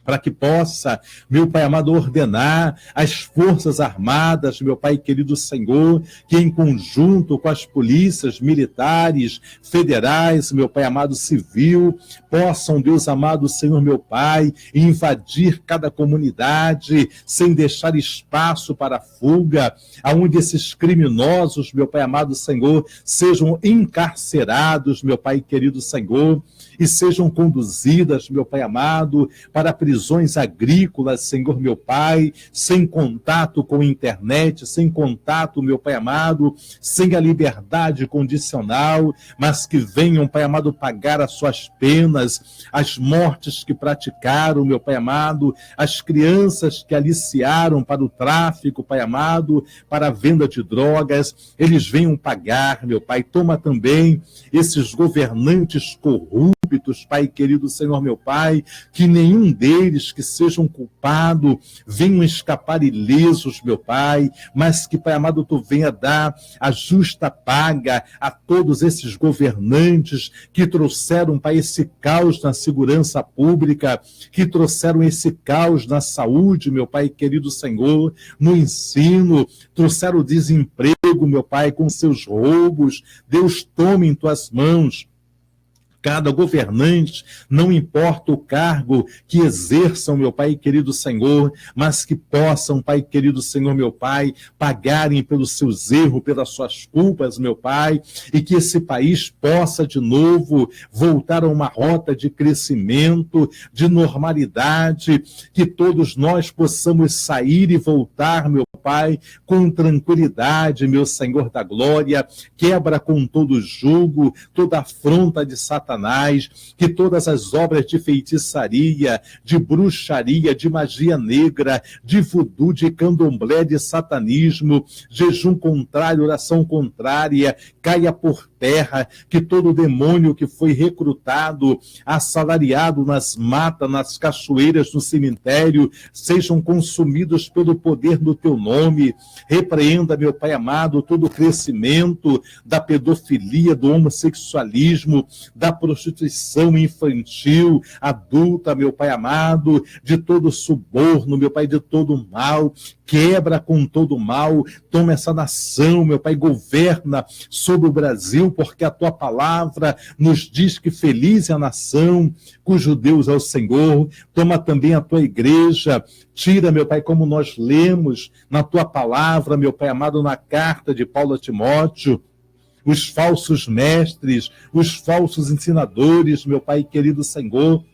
para que possa, meu Pai amado, ordenar as Forças Armadas, meu Pai querido Senhor, que em conjunto com as polícias militares, federais, meu Pai amado, civil, possam, Deus amado Senhor, meu Pai, invadir cada comunidade, sem deixar espaço para fuga, aonde esses criminosos, meu Pai amado Senhor, sejam encarcerados, meu Pai querido Senhor, e sejam conduzidas, meu Pai amado, para prisões agrícolas, Senhor, meu Pai, sem contato com a internet, sem contato, meu Pai amado, sem a liberdade condicional, mas que venham, Pai amado, pagar as suas penas, as mortes que praticaram, meu Pai amado, as crianças que aliciaram para o tráfico, Pai amado, para a venda de drogas, eles venham pagar, meu Pai. Toma também esses governantes corruptos, Pai querido Senhor, meu Pai, que nenhum deles que sejam culpados venham escapar ilesos, meu Pai, mas que, Pai amado, tu venha dar a justa paga a todos esses governantes que trouxeram, Pai, esse caos na segurança pública, que trouxeram esse caos na saúde, meu Pai querido Senhor, no ensino, trouxeram o desemprego, meu Pai, com seus roubos. Deus, tome em tuas mãos cada governante, não importa o cargo que exerçam, meu Pai querido Senhor, mas que possam, Pai querido Senhor, meu Pai, pagarem pelos seus erros, pelas suas culpas, meu Pai, e que esse país possa de novo voltar a uma rota de crescimento, de normalidade, que todos nós possamos sair e voltar, meu Pai, com tranquilidade, meu Senhor da glória. Quebra com todo jugo, toda afronta de Satanás, que todas as obras de feitiçaria, de bruxaria, de magia negra, de voodoo, de candomblé, de satanismo, jejum contrário, oração contrária, caia por terra, que todo demônio que foi recrutado, assalariado nas matas, nas cachoeiras, no cemitério, sejam consumidos pelo poder do teu nome. Repreenda, meu Pai amado, todo o crescimento da pedofilia, do homossexualismo, da prostituição infantil, adulta, meu Pai amado, de todo suborno, meu Pai, de todo mal. Quebra com todo mal, toma essa nação, meu Pai, governa sobre o Brasil, porque a tua palavra nos diz que feliz é a nação cujo Deus é o Senhor. Toma também a tua igreja, tira, meu Pai, como nós lemos na tua palavra, meu Pai amado, na carta de Paulo a Timóteo, os falsos mestres, os falsos ensinadores, meu Pai querido Senhor.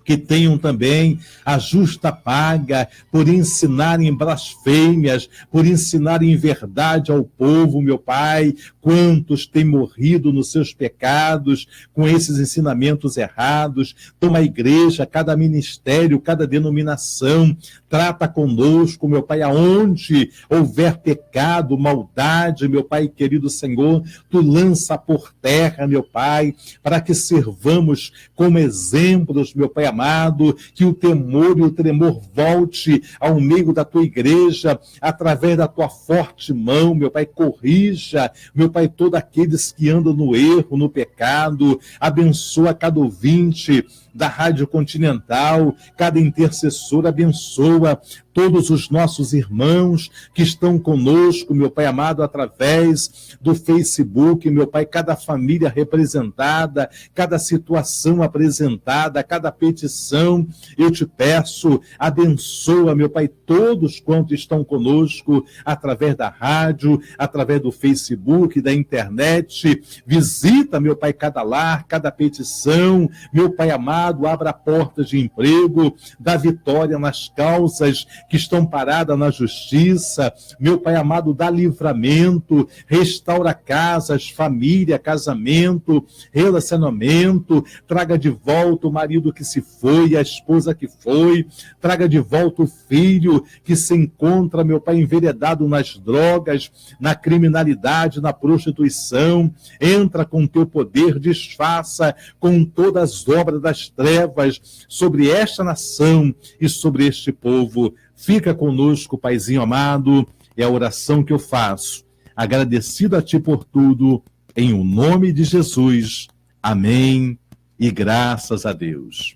que tenham também a justa paga por ensinarem blasfêmias, por ensinarem verdade ao povo, meu Pai. Quantos têm morrido nos seus pecados com esses ensinamentos errados? Toma a igreja, cada ministério, cada denominação, trata conosco, meu Pai, aonde houver pecado, maldade, meu Pai querido Senhor, tu lança por terra, meu Pai, para que servamos como exemplos, meu Pai amado, que o temor e o tremor volte ao meio da tua igreja, através da tua forte mão, meu Pai, corrija, meu Pai, todos aqueles que andam no erro, no pecado, abençoa cada ouvinte da Rádio Continental, cada intercessor, abençoa todos os nossos irmãos que estão conosco, meu Pai amado, através do Facebook, meu Pai, cada família representada, cada situação apresentada, cada petição, eu te peço, abençoa, meu Pai, todos quantos estão conosco, através da rádio, através do Facebook, da internet, visita, meu Pai, cada lar, cada petição, meu Pai amado, abra portas de emprego, dá vitória nas causas que estão paradas na justiça, meu Pai amado, dá livramento, restaura casas, família, casamento, relacionamento, traga de volta o marido que se foi, a esposa que foi, traga de volta o filho que se encontra, meu Pai, enveredado nas drogas, na criminalidade, na prostituição, entra com teu poder, desfaça com todas as obras das trevas sobre esta nação e sobre este povo. Fica conosco, Paizinho amado, é a oração que eu faço, agradecido a Ti por tudo, em o nome de Jesus. Amém e graças a Deus.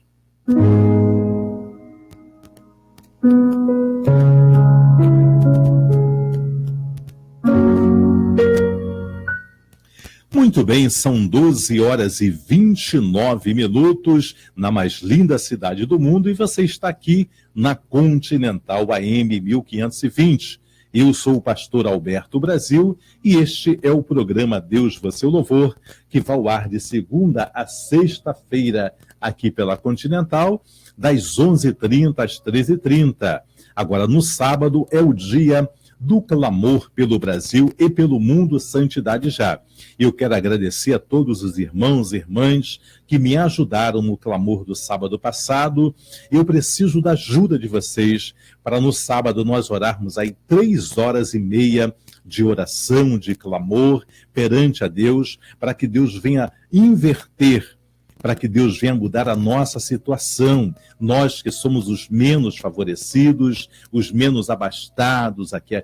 Muito bem, são 12 horas e 29 minutos na mais linda cidade do mundo e você está aqui na Continental AM 1520. Eu sou o pastor Alberto Brasil e este é o programa Deus, Você, o Louvor, que vai ao ar de segunda a sexta-feira aqui pela Continental, das 11h30 às 13h30. Agora, no sábado, é o dia do clamor pelo Brasil e pelo mundo, Santidade Já. Eu quero agradecer a todos os irmãos e irmãs que me ajudaram no clamor do sábado passado. Eu preciso da ajuda de vocês para no sábado nós orarmos aí 3h30 de oração, de clamor perante a Deus, para que Deus venha inverter, para que Deus venha mudar a nossa situação. Nós que somos os menos favorecidos, os menos abastados, aqui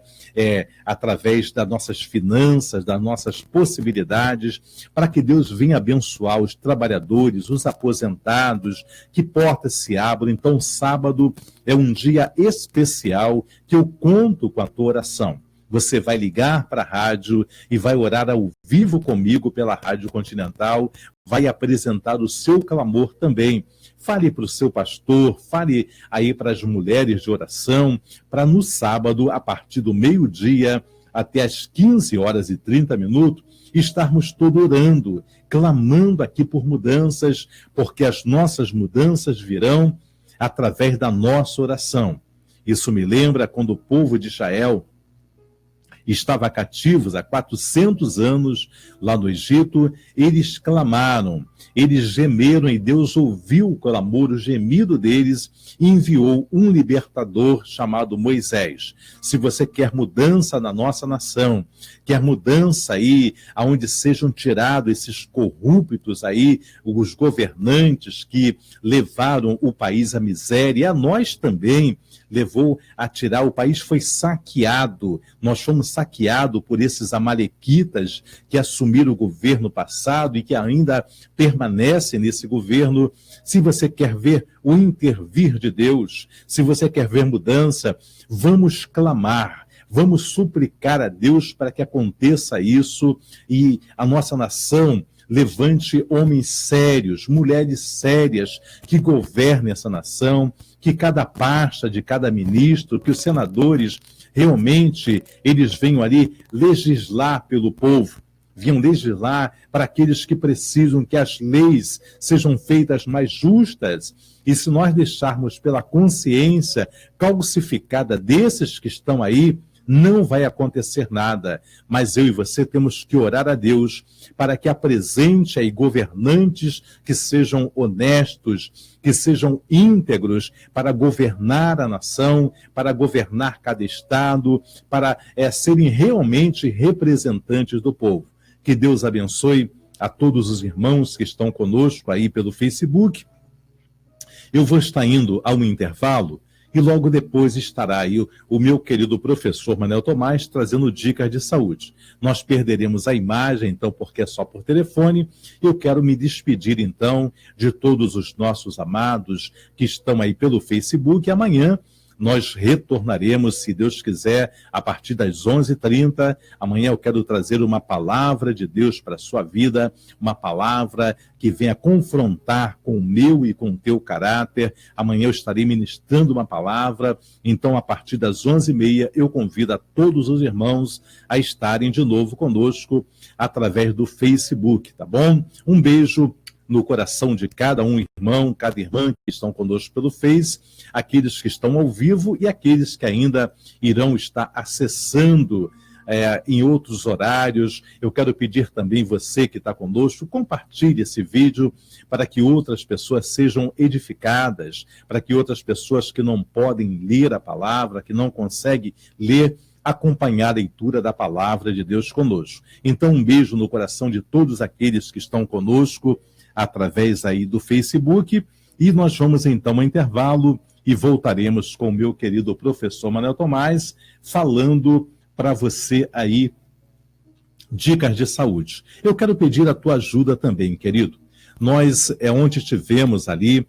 através das nossas finanças, das nossas possibilidades, para que Deus venha abençoar os trabalhadores, os aposentados, que portas se abram. Então, sábado é um dia especial que eu conto com a tua oração. Você vai ligar para a rádio e vai orar ao vivo comigo pela Rádio Continental, vai apresentar o seu clamor também. Fale para o seu pastor, fale aí para as mulheres de oração, para no sábado, a partir do meio-dia até as 15h30, estarmos todos orando, clamando aqui por mudanças, porque as nossas mudanças virão através da nossa oração. Isso me lembra quando o povo de Israel estava cativos há 400 anos lá no Egito, eles clamaram, eles gemeram e Deus ouviu o clamor, o gemido deles e enviou um libertador chamado Moisés. Se você quer mudança na nossa nação, quer mudança aí, aonde sejam tirados esses corruptos aí, os governantes que levaram o país à miséria, e a nós também, levou a tirar, o país foi saqueado, nós fomos saqueados por esses amalequitas que assumiram o governo passado e que ainda permanecem nesse governo. Se você quer ver o intervir de Deus, se você quer ver mudança, vamos clamar, vamos suplicar a Deus para que aconteça isso e a nossa nação levante homens sérios, mulheres sérias que governem essa nação, que cada pasta de cada ministro, que os senadores realmente eles venham ali legislar pelo povo. vinham legislar para aqueles que precisam que as leis sejam feitas mais justas. E se nós deixarmos pela consciência calcificada desses que estão aí, não vai acontecer nada. Mas eu e você temos que orar a Deus para que apresente aí governantes que sejam honestos, que sejam íntegros para governar a nação, para governar cada estado, para serem realmente representantes do povo. Que Deus abençoe a todos os irmãos que estão conosco aí pelo Facebook. Eu vou estar indo a um intervalo e logo depois estará aí o meu querido professor Manuel Tomás trazendo dicas de saúde. Nós perderemos a imagem, então, porque é só por telefone. Eu quero me despedir, então, de todos os nossos amados que estão aí pelo Facebook. Amanhã nós retornaremos, se Deus quiser, a partir das 11h30. Amanhã eu quero trazer uma palavra de Deus para a sua vida, uma palavra que venha confrontar com o meu e com o teu caráter. Amanhã eu estarei ministrando uma palavra, então a partir das 11h30 eu convido a todos os irmãos a estarem de novo conosco através do Facebook, tá bom? Um beijo no coração de cada um irmão, cada irmã que estão conosco pelo Face, aqueles que estão ao vivo e aqueles que ainda irão estar acessando em outros horários. Eu quero pedir também você que está conosco, compartilhe esse vídeo para que outras pessoas sejam edificadas, para que outras pessoas que não podem ler a palavra, que não conseguem ler, acompanhar a leitura da palavra de Deus conosco. Então, um beijo no coração de todos aqueles que estão conosco através aí do Facebook, e nós vamos então ao intervalo e voltaremos com o meu querido professor Manuel Tomás, falando para você aí dicas de saúde. Eu quero pedir a tua ajuda também, querido. Nós, ontem tivemos ali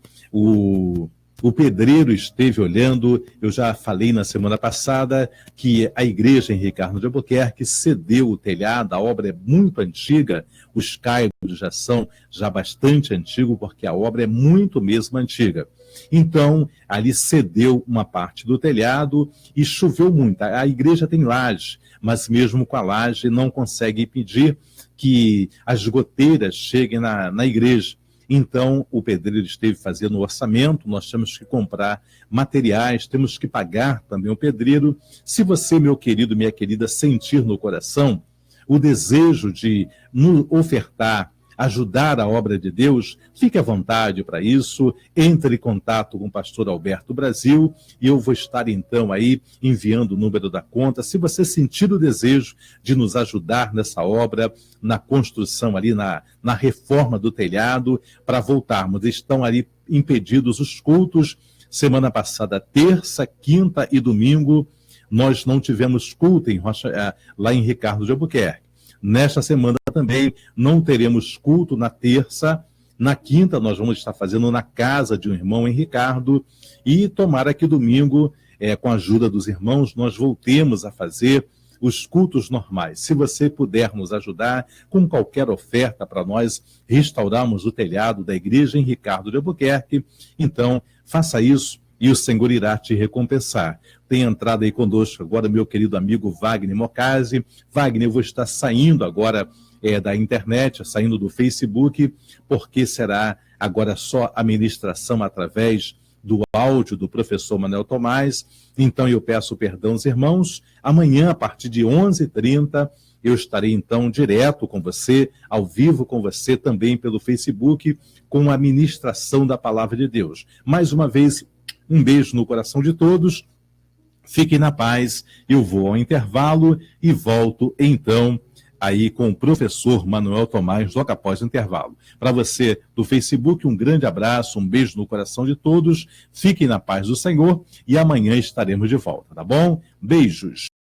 o pedreiro esteve olhando, eu já falei na semana passada que a igreja em Ricardo de Albuquerque cedeu o telhado, a obra é muito antiga, os caibros já são bastante antigos, porque a obra é muito mesmo antiga. Então, ali cedeu uma parte do telhado e choveu muito. A igreja tem laje, mas mesmo com a laje não consegue impedir que as goteiras cheguem na igreja. Então, o pedreiro esteve fazendo o orçamento, nós temos que comprar materiais, temos que pagar também o pedreiro. Se você, meu querido, minha querida, sentir no coração o desejo de nos ofertar, ajudar a obra de Deus, fique à vontade para isso, entre em contato com o pastor Alberto Brasil e eu vou estar então aí enviando o número da conta. Se você sentir o desejo de nos ajudar nessa obra, na construção ali, na reforma do telhado, para voltarmos, estão ali impedidos os cultos. Semana passada, terça, quinta e domingo, nós não tivemos culto lá em Ricardo de Albuquerque. Nesta semana também não teremos culto na terça. Na quinta nós vamos estar fazendo na casa de um irmão em Ricardo. E tomara que domingo, com a ajuda dos irmãos, nós voltemos a fazer os cultos normais. Se você puder nos ajudar com qualquer oferta para nós restaurarmos o telhado da igreja em Ricardo de Albuquerque, então faça isso e o Senhor irá te recompensar. Tem entrado aí conosco agora meu querido amigo Wagner Mocasi. Wagner, eu vou estar saindo agora da internet, saindo do Facebook, porque será agora só a ministração através do áudio do professor Manuel Tomás. Então eu peço perdão aos irmãos. Amanhã, a partir de 11h30, eu estarei então direto com você, ao vivo com você, também pelo Facebook, com a ministração da palavra de Deus. Mais uma vez, um beijo no coração de todos. Fiquem na paz. Eu vou ao intervalo e volto então aí com o professor Manuel Tomás logo após o intervalo. Para você do Facebook, um grande abraço, um beijo no coração de todos. Fiquem na paz do Senhor e amanhã estaremos de volta, tá bom? Beijos.